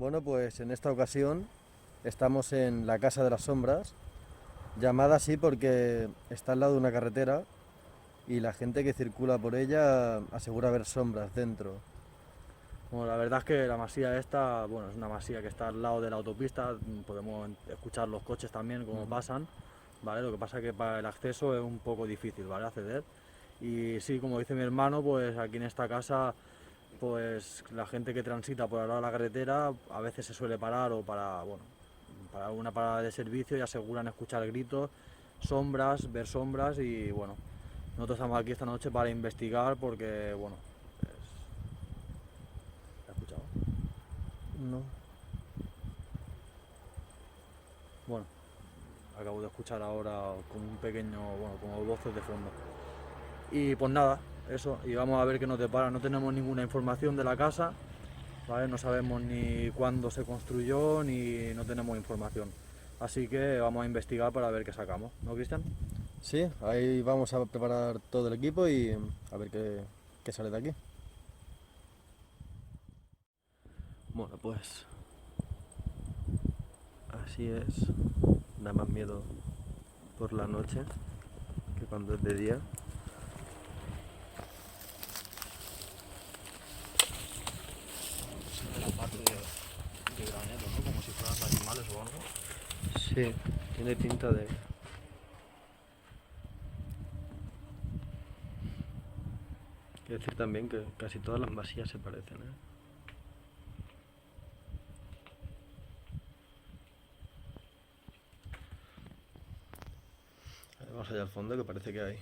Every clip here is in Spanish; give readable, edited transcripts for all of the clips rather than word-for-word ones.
Bueno, pues en esta ocasión estamos en la Casa de las Sombras, llamada así porque está al lado de una carretera y la gente que circula por ella asegura ver sombras dentro. Bueno, la verdad es que la masía esta, bueno, es una masía que está al lado de la autopista, podemos escuchar los coches también como pasan, ¿vale? Lo que pasa es que para el acceso es un poco difícil, ¿vale? Acceder. Y sí, como dice mi hermano, pues aquí en esta casa, pues la gente que transita por al lado de la carretera a veces se suele parar o para, bueno, para una parada de servicio y aseguran escuchar gritos, sombras, ver sombras y bueno, nosotros estamos aquí esta noche para investigar porque, bueno, ¿has escuchado? No. Bueno, acabo de escuchar ahora como un pequeño, bueno, como voces de fondo. Y pues nada, eso, y vamos a ver qué nos depara. No tenemos ninguna información de la casa, ¿vale? No sabemos ni cuándo se construyó, ni no tenemos información. Así que vamos a investigar para ver qué sacamos, ¿no, Cristian? Sí, ahí vamos a preparar todo el equipo y a ver qué sale de aquí. Bueno, pues así es. Da más miedo por la noche que cuando es de día. La parte de granero, ¿no? Como si fueran animales o algo. Sí, tiene pinta de... Quiero decir también que casi todas las masías se parecen, ¿eh? Vamos allá al fondo que parece que hay.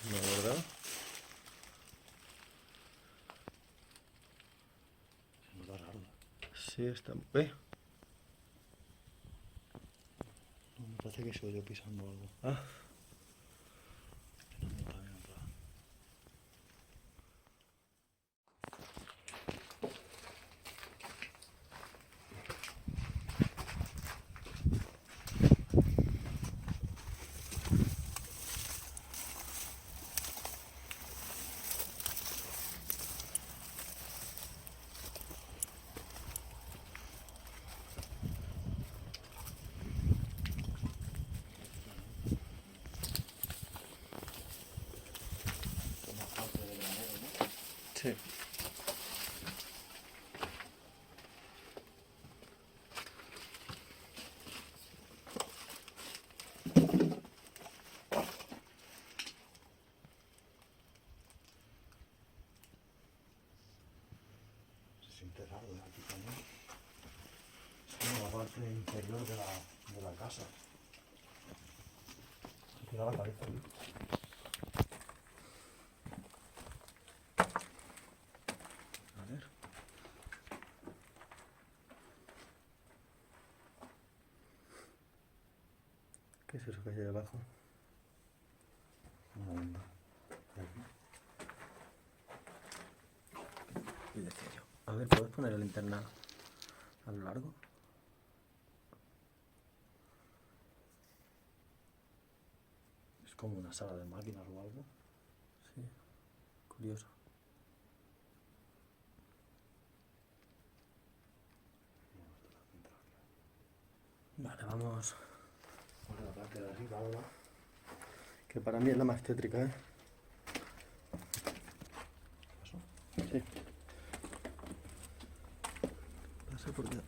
No, ¿verdad? Se nos da raro. Sí, está... ¿Ve? No, me parece que soy yo pisando algo. Ah, Que no me está bien atrás. Una parte de granero, ¿no? sí. Se siente raro de aquí también. Es como la parte inferior de la casa. Se queda la cabeza ahí. A ver. ¿Qué es eso que hay ahí abajo? Una venda. De aquí. Y decía yo. A ver, ¿puedes poner la linterna a lo largo? Es como una sala de máquinas o algo. Sí, curioso. Vale, vamos. Ahora la parte de arriba ahora. Que para mí es la más tétrica, ¿eh? ¿Qué pasó? Sí. No sé por qué.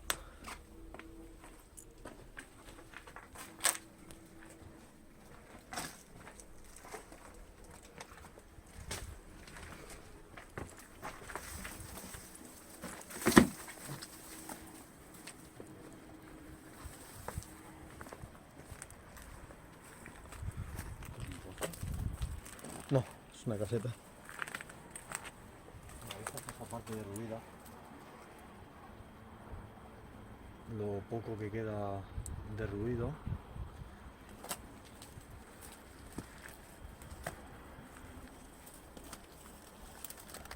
No, es una caseta. Ahí está esa parte derruida. Lo poco que queda derruido.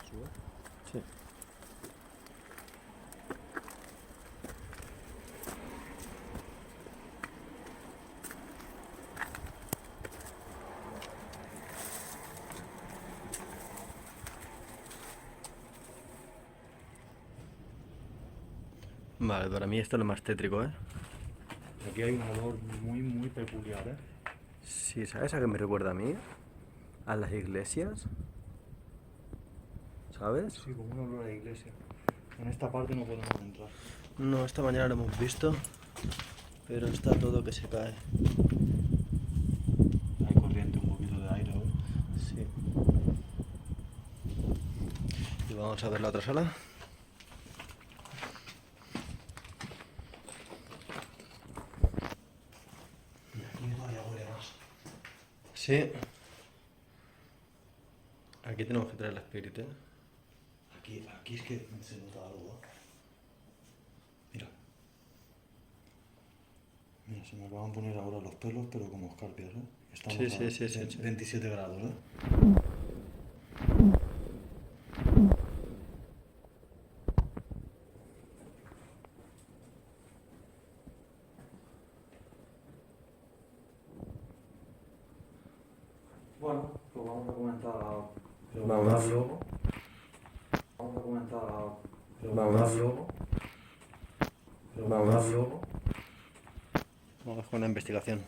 Sube. Sí. Vale, para mí esto es lo más tétrico, ¿eh? Aquí hay un olor muy peculiar, ¿eh? Sí, ¿sabes a qué me recuerda a mí? A las iglesias. ¿Sabes? Sí, como un olor a iglesia. En esta parte no podemos entrar. No, esta mañana lo hemos visto, pero está todo que se cae. Hay corriente, un poquito de aire hoy. Sí. Y vamos a ver la otra sala. Y aquí todavía huele más. Sí. Aquí tenemos que traer el espíritu, ¿eh? Aquí es que se nota algo. Mira. Mira, se me acaban de poner ahora los pelos, pero como escarpias, ¿eh? Estamos Sí. 27 grados, ¿eh? Bueno, pues vamos a comentar Vamos. luego. Vamos a comentar Vamos. luego. Vamos. luego. Vamos con la investigación.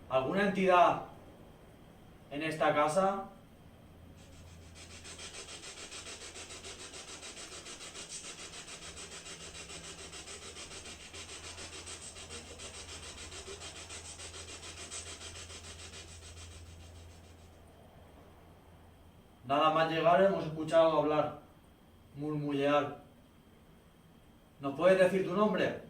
¿Alguna entidad en esta casa? Nada más llegar hemos escuchado hablar, murmullear. ¿Nos puedes decir tu nombre?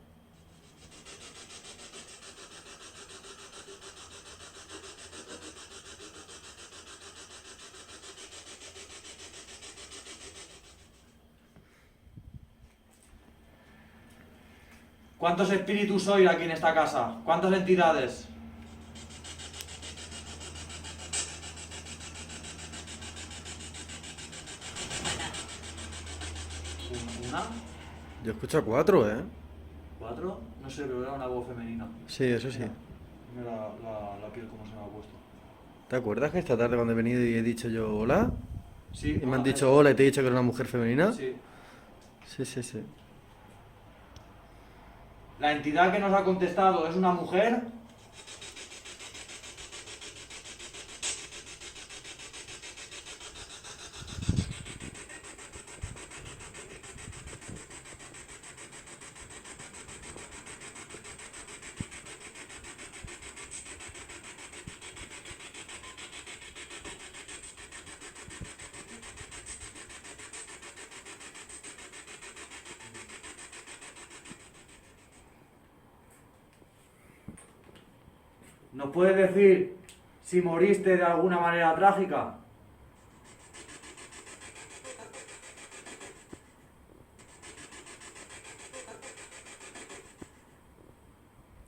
¿Cuántos espíritus sois aquí en esta casa? ¿Cuántas entidades? ¿Una? Yo escucho a 4, ¿eh? ¿Cuatro? No sé, pero era una voz femenina. Sí, eso sí. Mira la piel como se me ha puesto. ¿Te acuerdas que esta tarde cuando he venido y he dicho yo hola? Sí. Y me han dicho hola y te he dicho que era una mujer femenina. Sí. Sí. La entidad que nos ha contestado es una mujer. ¿Nos puedes decir si moriste de alguna manera trágica?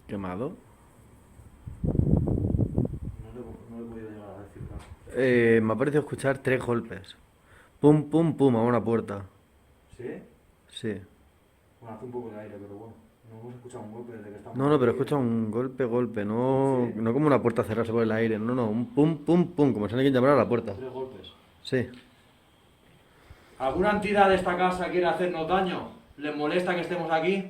¿Quemado? No le he podido llegar a decir, claro. Me ha parecido escuchar 3 golpes. Pum, pum, pum, a una puerta. ¿Sí? Sí. Bueno, hace un poco de aire, pero bueno. No hemos escuchado un golpe desde que estamos No, pero he aquí. escuchado un golpe, no, ¿Sí? no como una puerta cerrarse por el aire, no, un pum, pum, pum, como si alguien llamara a la puerta. 3 golpes. Sí. ¿Alguna entidad de esta casa quiere hacernos daño? ¿Les molesta que estemos aquí?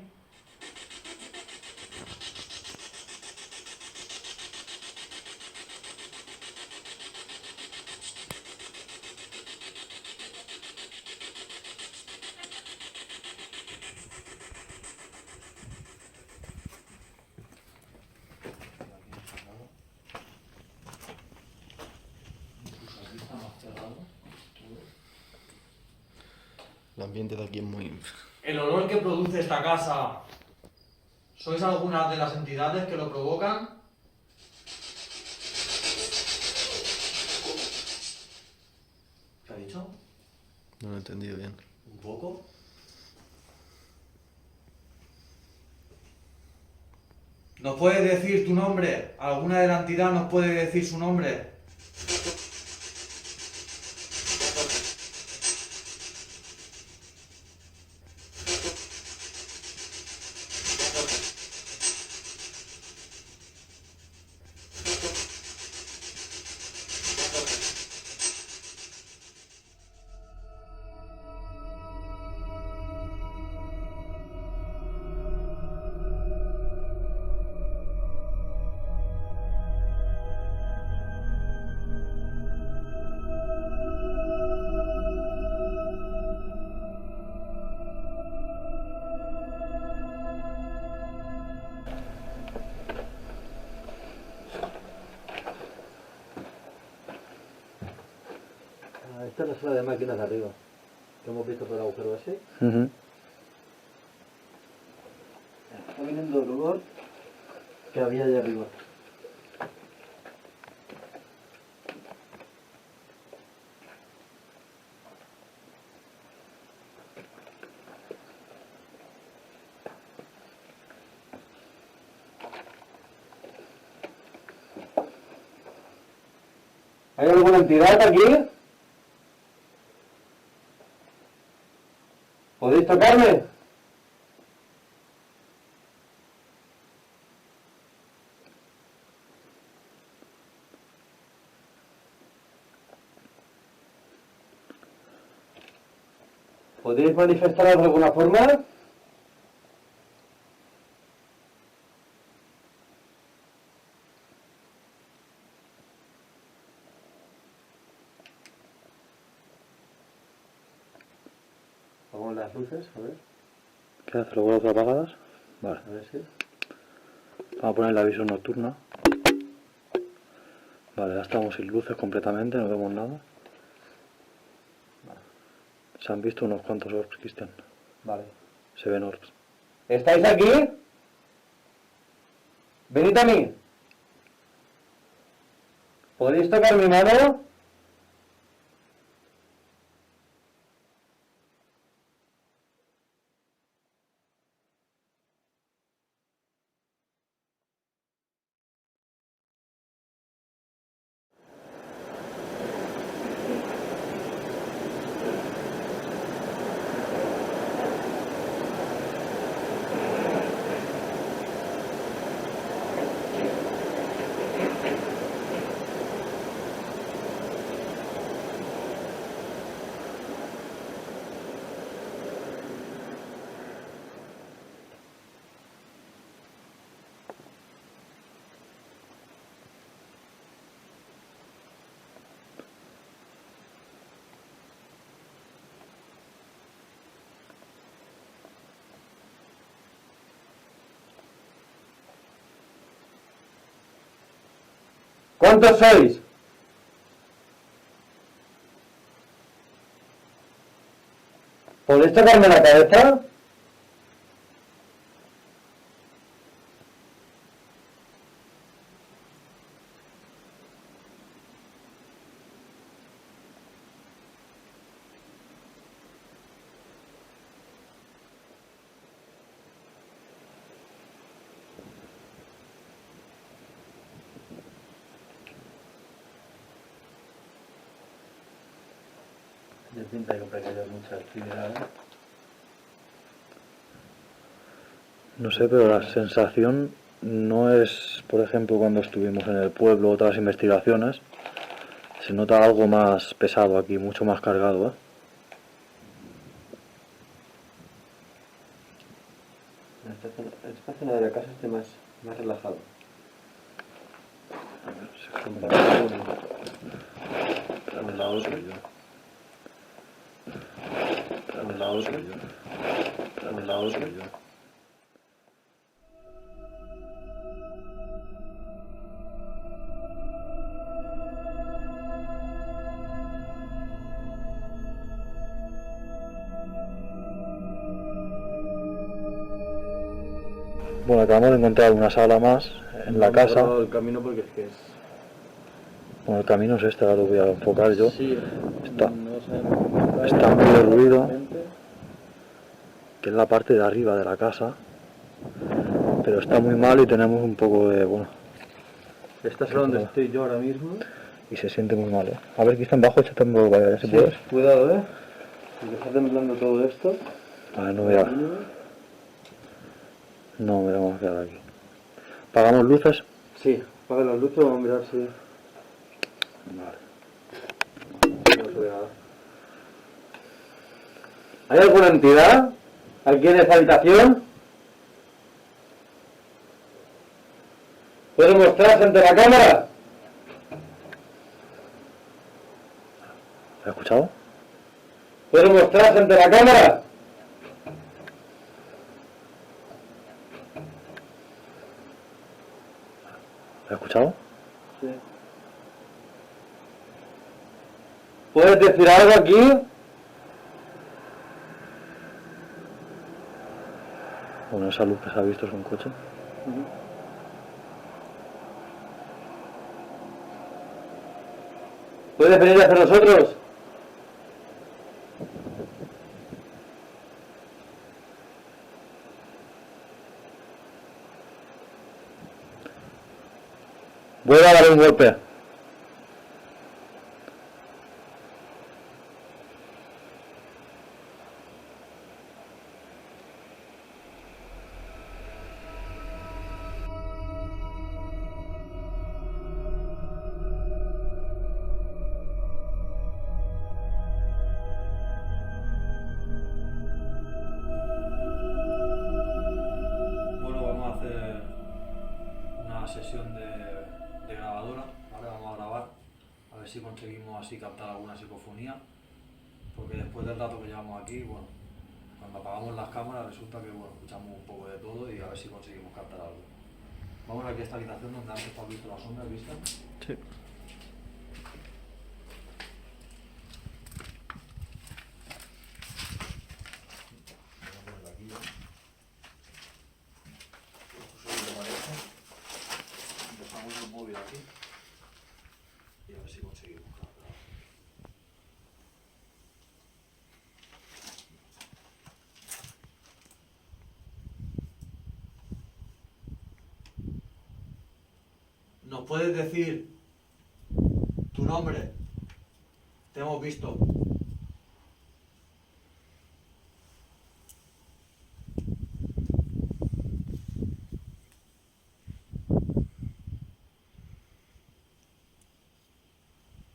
El ambiente de aquí es muy... El olor que produce esta casa, ¿sois algunas de las entidades que lo provocan? dicho? No lo he entendido bien. ¿Un poco? ¿Nos puedes decir tu nombre? ¿Alguna de la entidad nos puede decir su nombre? Esta es la sala de máquinas de arriba, que hemos visto por el agujero ese. Está viniendo el olor que había allá arriba. ¿Hay alguna entidad aquí? ¿Podéis tocarme? ¿Podéis manifestaros de alguna forma? Vamos las luces, a ver. ¿Qué hace? ¿Luego las apagadas? Vale. A ver si. Vamos a poner el aviso nocturno. Vale, ya estamos sin luces completamente, no vemos nada. Vale. Se han visto unos cuantos orbs, Cristian. Vale. Se ven orbs. ¿Estáis aquí? Venid a mí. ¿Podéis tocar mi mano? ¿Cuántos sois? ¿Podéis tocarme la cabeza? De pinta que por aquí hay mucha actividad, ¿eh? No sé, pero la sensación no es, por ejemplo, cuando estuvimos en el pueblo o otras investigaciones. Se nota algo más pesado aquí, mucho más cargado, ¿eh? Esta zona de la casa esté más relajado. A ver, se compara Con la otra. Con la otra. Con la otra. Bueno, acabamos de encontrar una sala más en la casa. El camino porque es que es... Bueno, el camino es este, ahora lo voy a enfocar yo. Sí, Está. no está muy derruido, que es la parte de arriba de la casa, pero está muy mal y tenemos un poco de, bueno, Esta es donde estoy yo ahora mismo. y se siente muy mal, ¿eh? A ver, aquí está abajo, échate un poco para allá, si puedes. Cuidado, porque está temblando todo esto. A ver, no me vamos a quedar aquí. ¿Apagamos luces? Sí, apaga las luces, vamos a mirar si... Vale. No se ve nada. ¿Hay alguna entidad aquí en esta habitación? ¿Puede mostrarse ante la cámara? ¿Has escuchado? ¿Puede mostrarse ante la cámara? ¿Has escuchado? Sí. ¿Puedes decir algo aquí? Bueno, esa luz que se ha visto es un coche. ¿Puedes venir hacia nosotros? Vuelve a dar un golpe. Bueno, vamos a hacer una sesión de grabadora, ¿vale? Vamos a grabar, a ver si conseguimos así captar alguna psicofonía, porque después del rato que llevamos aquí, bueno, cuando apagamos las cámaras resulta que, bueno, escuchamos un poco de todo y a ver si conseguimos captar algo. Vamos aquí a esta habitación donde antes has visto la sombra, ¿viste? Sí. Vamos a poner aquí ya. Si te parece, dejamos el móvil aquí y a ver si conseguimos captar algo. ¿Nos puedes decir tu nombre? Te hemos visto.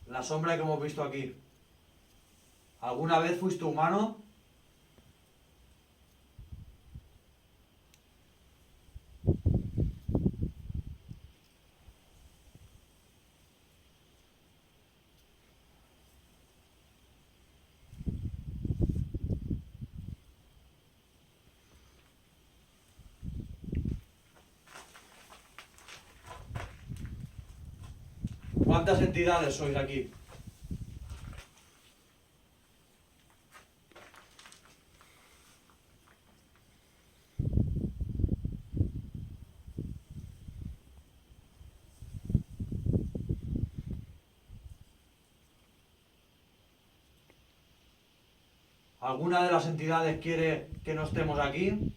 La sombra que hemos visto aquí. ¿Alguna vez fuiste humano? ¿Cuántas entidades sois aquí? ¿Alguna de las entidades quiere que no estemos aquí?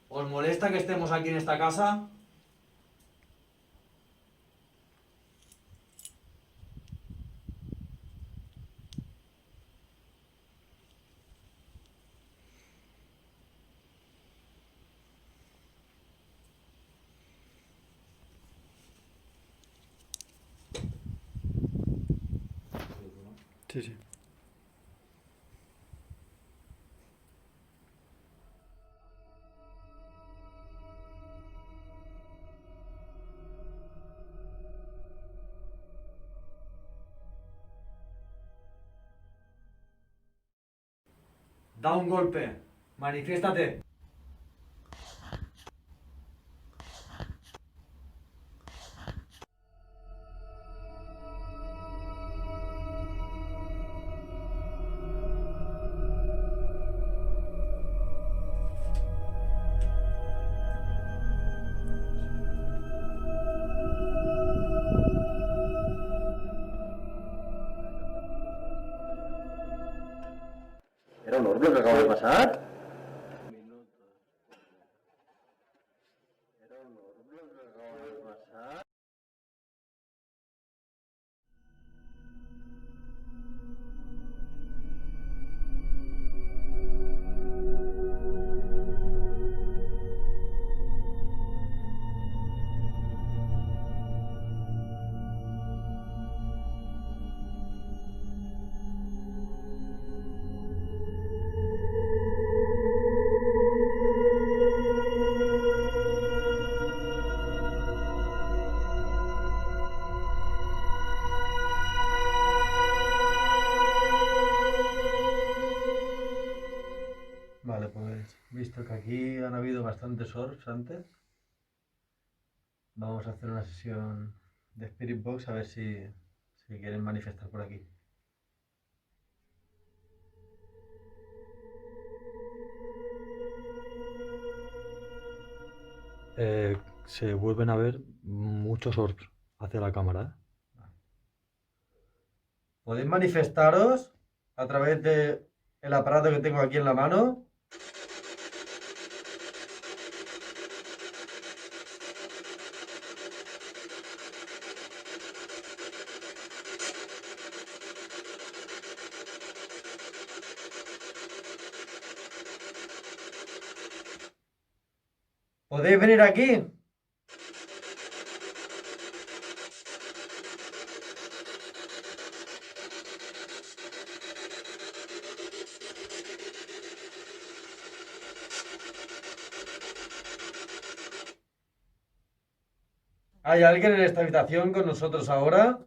¿Os molesta que estemos aquí en esta casa? Sí, sí. Da un golpe. Manifiéstate. Era un orb lo que acaba de pasar. Era un orb lo que acaba de pasar. Vale, pues visto que aquí han habido bastantes orbs antes, vamos a hacer una sesión de Spirit Box a ver si quieren manifestar por aquí. Se vuelven a ver muchos orbs hacia la cámara, ¿eh? ¿Podéis manifestaros a través del aparato que tengo aquí en la mano? ¿Podéis venir aquí? ¿Hay alguien en esta habitación con nosotros ahora?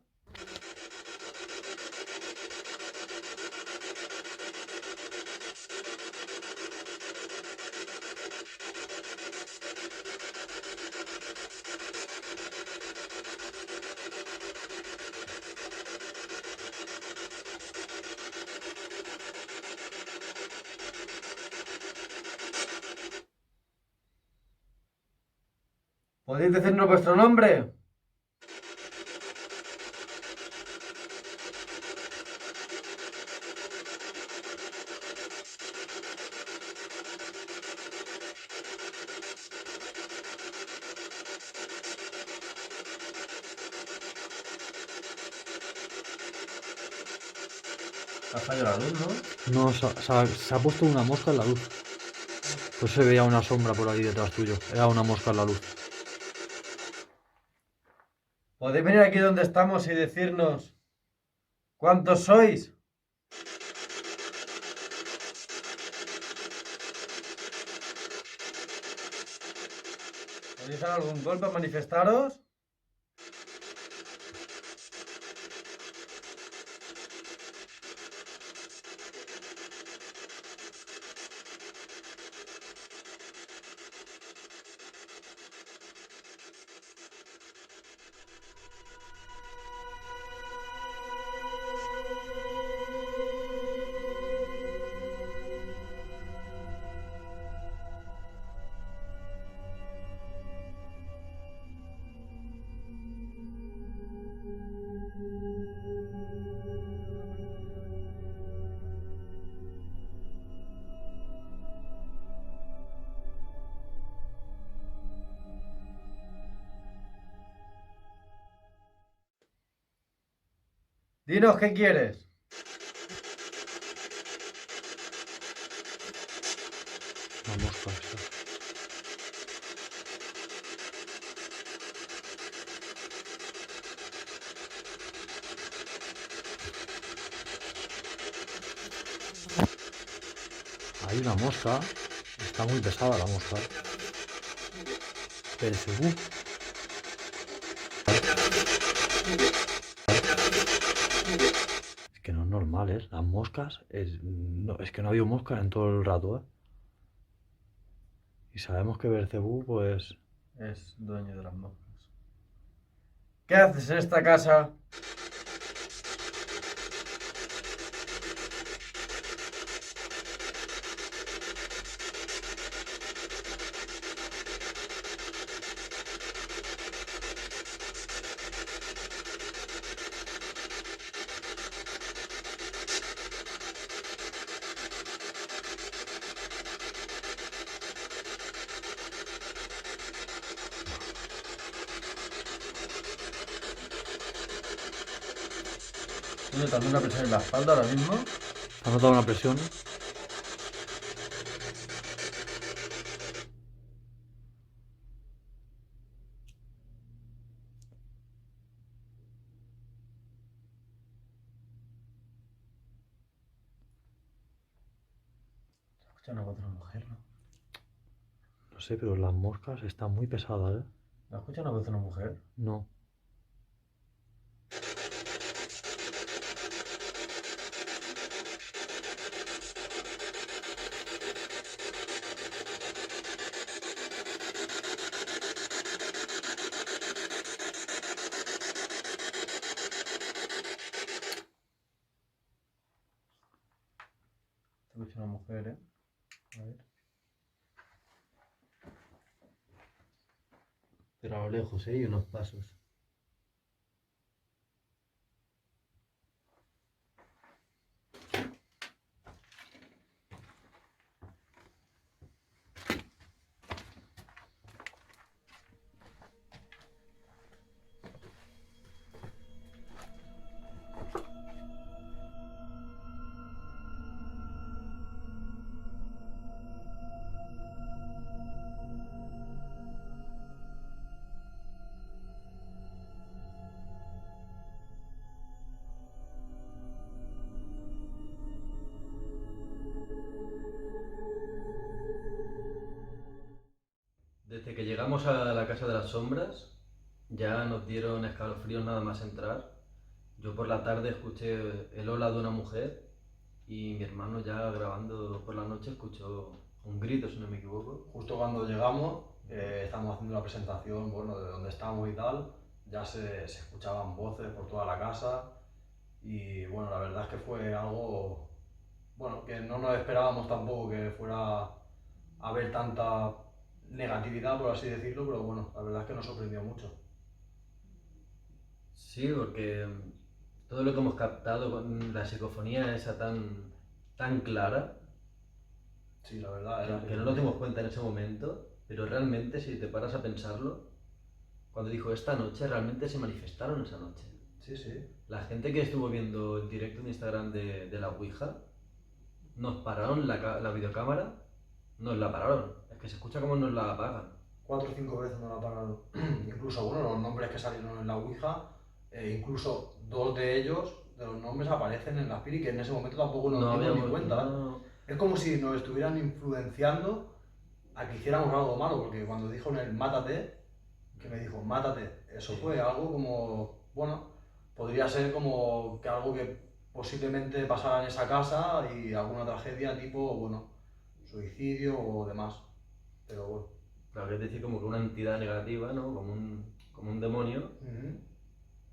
¿Podéis decirnos vuestro nombre? Ha fallado la luz, ¿no? No, se ha puesto una mosca en la luz. Pues se veía una sombra por ahí detrás tuyo. Era una mosca en la luz. ¿Podéis venir aquí donde estamos y decirnos cuántos sois? ¿Podéis dar algún golpe a manifestaros? Dinos qué quieres. Una mosca esta. Hay una mosca. Está muy pesada la mosca. Belcebú. Es que no es normal, ¿eh? Las moscas. Es que no ha habido moscas en todo el rato, ¿eh? Y sabemos que Belcebú, pues. Es dueño de las moscas. ¿Qué haces en esta casa? ¿Estás notando una presión en la espalda ahora mismo? ¿Has notado una presión? Escucha una voz de una mujer, ¿no? No sé, pero las moscas están muy pesadas, ¿eh? ¿No escucha una voz de una mujer? No. Escucha una mujer, ¿eh? A ver. Pero a lo lejos, ¿eh? Y unos pasos. Desde que llegamos a la Casa de las Sombras, ya nos dieron escalofríos nada más entrar. Yo por la tarde escuché el hola de una mujer y mi hermano ya grabando por la noche escuchó un grito, si no me equivoco. Justo cuando llegamos, estábamos haciendo la presentación, bueno, de dónde estamos y tal, ya se escuchaban voces por toda la casa y bueno, la verdad es que fue algo, bueno, que no nos esperábamos tampoco que fuera a haber tanta negatividad, por así decirlo, pero bueno, la verdad es que nos sorprendió mucho. Sí, porque todo lo que hemos captado con la psicofonía esa tan clara, Sí, la verdad era que no nos dimos cuenta en ese momento, pero realmente si te paras a pensarlo, cuando dijo esta noche, realmente se manifestaron esa noche. Sí, sí. La gente que estuvo viendo el directo en Instagram de la Ouija, nos pararon la videocámara, nos la pararon. Es que se escucha como nos la apagan. 4 o 5 veces nos la pararon. Incluso, bueno, los nombres que salieron en la Ouija, incluso 2 de ellos, de los nombres aparecen en la Piri, que en ese momento tampoco nos No dimos ni habíamos... cuenta. no- Es como si nos estuvieran influenciando a que hiciéramos algo malo, porque cuando dijo en el mátate, que me dijo mátate, eso Sí. fue algo como, bueno, podría ser como que algo que posiblemente pasara en esa casa y alguna tragedia tipo, bueno, suicidio o demás. Pero bueno. Claro, es decir, como que una entidad negativa, ¿no? Como un demonio, Ujú.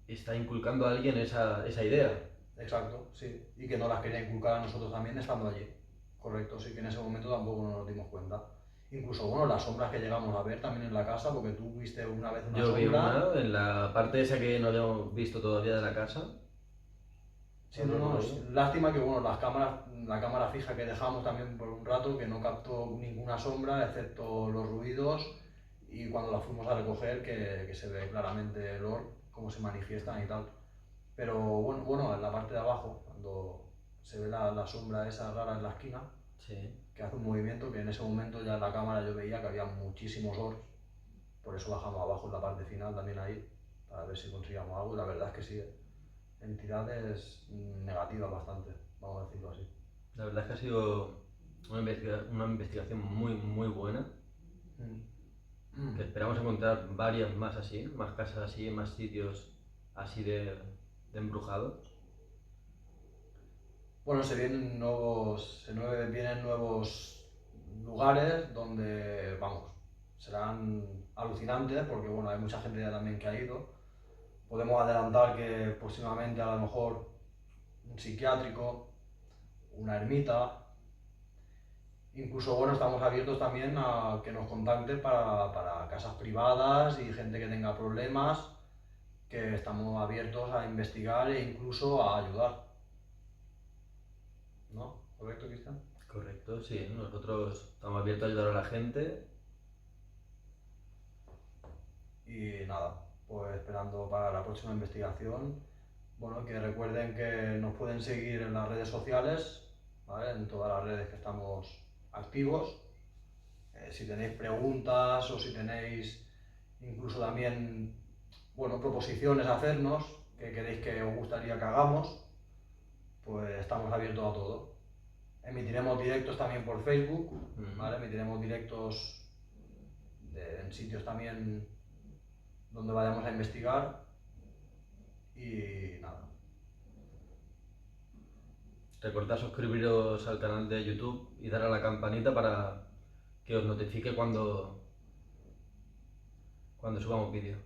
está inculcando a alguien esa idea. Exacto, sí. Y que no las quería inculcar a nosotros también estando allí. Correcto, sí que en ese momento tampoco nos dimos cuenta. Incluso, bueno, las sombras que llegamos a ver también en la casa, porque tú viste una vez una Yo vi sombra. una en la parte esa que no habíamos visto todavía de la casa. Sí, no, no, lástima que, bueno, las cámaras, la cámara fija que dejamos también por un rato, que no captó ninguna sombra, excepto los ruidos, y cuando la fuimos a recoger, que se ve claramente el or, cómo se manifiestan y tal. Pero bueno, en la parte de abajo, cuando se ve la sombra esa rara en la esquina, Sí. que hace un movimiento, que en ese momento ya en la cámara yo veía que había muchísimos orbs, por eso bajamos abajo en la parte final también ahí, para ver si conseguíamos algo, y la verdad es que sí, entidades negativas bastante, vamos a decirlo así. La verdad es que ha sido una investigación muy buena. Que esperamos encontrar varias más así, más casas así, más sitios así de embrujados. Bueno, vienen nuevos lugares donde, vamos, serán alucinantes porque, bueno, hay mucha gente ya también que ha ido. Podemos adelantar que próximamente a lo mejor un psiquiátrico, una ermita, incluso, bueno, estamos abiertos también a que nos contacten para casas privadas y gente que tenga problemas, que estamos abiertos a investigar e incluso a ayudar. ¿No? ¿Correcto, Cristian? Correcto, sí. Nosotros estamos abiertos a ayudar a la gente. Y nada, pues esperando para la próxima investigación bueno, que recuerden que nos pueden seguir en las redes sociales, ¿vale? En todas las redes que estamos activos. Si tenéis preguntas o si tenéis incluso también, bueno, proposiciones a hacernos que queréis que os gustaría que hagamos, pues estamos abiertos a todo. Emitiremos directos también por Facebook, ¿vale? Emitiremos directos en sitios también donde vayamos a investigar y nada. Recordad suscribiros al canal de YouTube y dar a la campanita para que os notifique cuando subamos vídeo.